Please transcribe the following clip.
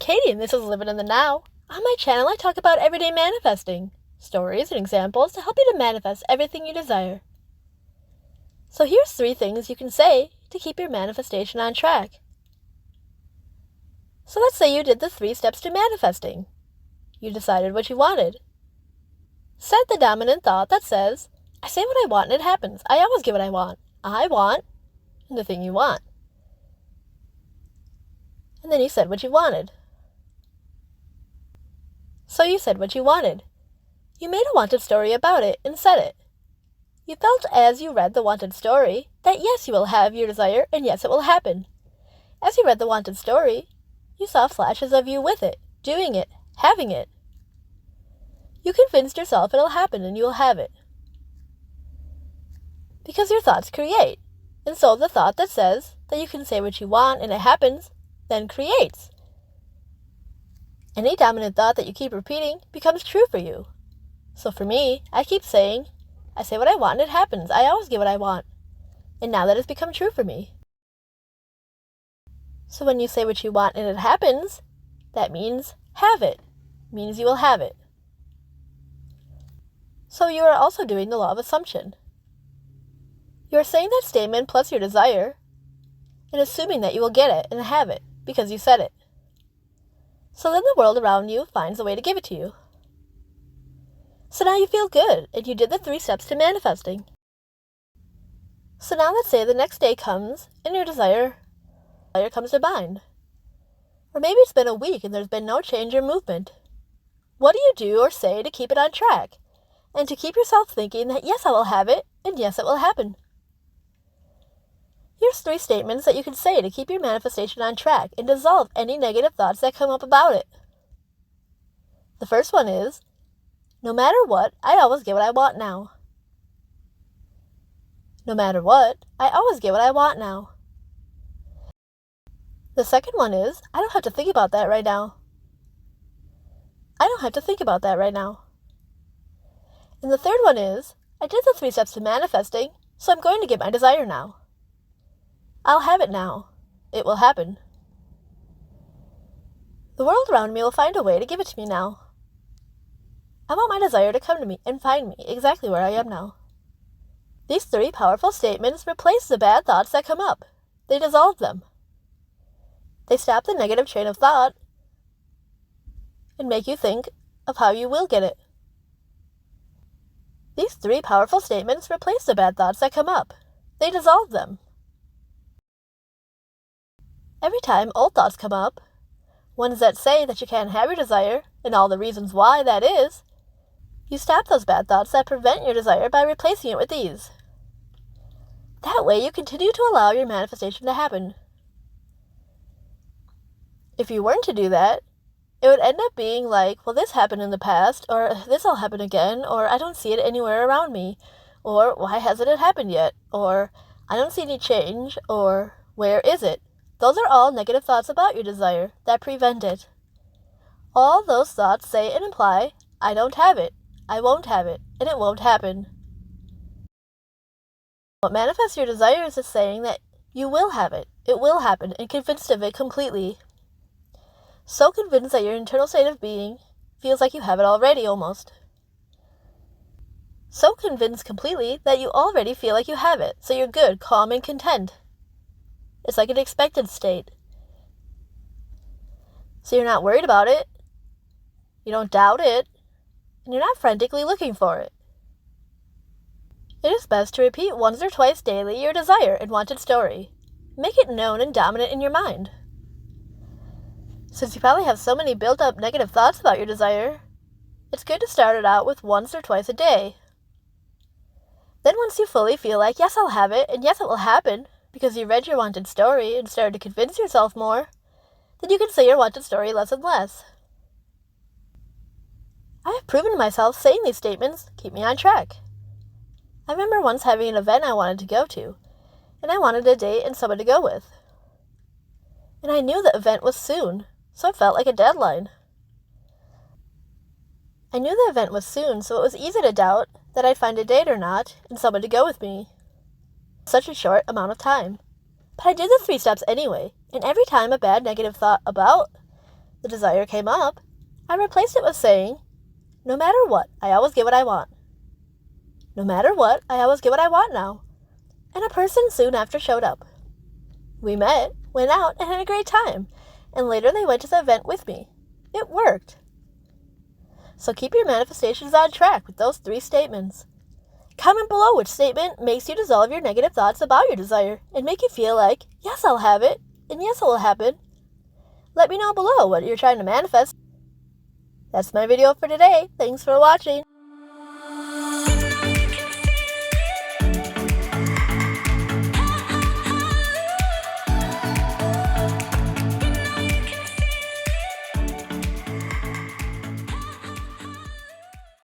Katie, and this is Living in the Now. On my channel, I talk about everyday manifesting, stories and examples to help you to manifest everything you desire. So here's 3 things you can say to keep your manifestation on track. So let's say you did the 3 steps to manifesting. You decided what you wanted. Set the dominant thought that says, I say what I want and it happens. I always get what I want. I want the thing you want. And then you said what you wanted. So you said what you wanted. You made a wanted story about it and said it. You felt as you read the wanted story that yes, you will have your desire and yes, it will happen. As you read the wanted story, you saw flashes of you with it, doing it, having it. You convinced yourself it'll happen and you will have it. Because your thoughts create, and so the thought that says that you can say what you want and it happens, then creates. Any dominant thought that you keep repeating becomes true for you. So for me, I keep saying, I say what I want and it happens. I always get what I want. And now that has become true for me. So when you say what you want and it happens, that means have it. Means you will have it. So you are also doing the law of assumption. You are saying that statement plus your desire and assuming that you will get it and have it because you said it. So then the world around you finds a way to give it to you. So now you feel good and you did the 3 steps to manifesting. So now let's say the next day comes and your desire comes to mind. Or maybe it's been a week and there's been no change or movement. What do you do or say to keep it on track and to keep yourself thinking that yes, I will have it and yes, it will happen? Here's 3 statements that you can say to keep your manifestation on track and dissolve any negative thoughts that come up about it. The first one is, no matter what, I always get what I want now. No matter what, I always get what I want now. The second one is, I don't have to think about that right now. I don't have to think about that right now. And the third one is, I did the 3 steps to manifesting, so I'm going to get my desire now. I'll have it now. It will happen. The world around me will find a way to give it to me now. I want my desire to come to me and find me exactly where I am now. These 3 powerful statements replace the bad thoughts that come up. They dissolve them. They stop the negative train of thought and make you think of how you will get it. These 3 powerful statements replace the bad thoughts that come up. They dissolve them. Every time old thoughts come up, ones that say that you can't have your desire and all the reasons why that is, you stop those bad thoughts that prevent your desire by replacing it with these. That way you continue to allow your manifestation to happen. If you weren't to do that, it would end up being like, well, this happened in the past, or this will happen again, or I don't see it anywhere around me, or why hasn't it happened yet, or I don't see any change, or where is it? Those are all negative thoughts about your desire that prevent it. All those thoughts say and imply, I don't have it, I won't have it, and it won't happen. What manifests your desires is saying that you will have it will happen, and convinced of it completely. So convinced that your internal state of being feels like you have it already almost. So convinced completely that you already feel like you have it, so you're good, calm, and content. It's like an expected state. So you're not worried about it, you don't doubt it, and you're not frantically looking for it. It is best to repeat once or twice daily your desire and wanted story. Make it known and dominant in your mind. Since you probably have so many built-up negative thoughts about your desire, it's good to start it out with once or twice a day. Then once you fully feel like, yes, I'll have it, and yes, it will happen, because you read your wanted story and started to convince yourself more, then you can say your wanted story less and less. I have proven to myself saying these statements keep me on track. I remember once having an event I wanted to go to, and I wanted a date and someone to go with. And I knew the event was soon, so it felt like a deadline. I knew the event was soon, so it was easy to doubt that I'd find a date or not and someone to go with me. Such a short amount of time. But I did the 3 steps anyway, and every time a bad negative thought about the desire came up, I replaced it with saying, no matter what, I always get what I want. No matter what, I always get what I want now. And a person soon after showed up. We met, went out, and had a great time, and later they went to the event with me. It worked. So keep your manifestations on track with those 3 statements. Comment below which statement makes you dissolve your negative thoughts about your desire and make you feel like, yes, I'll have it, and yes, it will happen. Let me know below what you're trying to manifest. That's my video for today. Thanks for watching.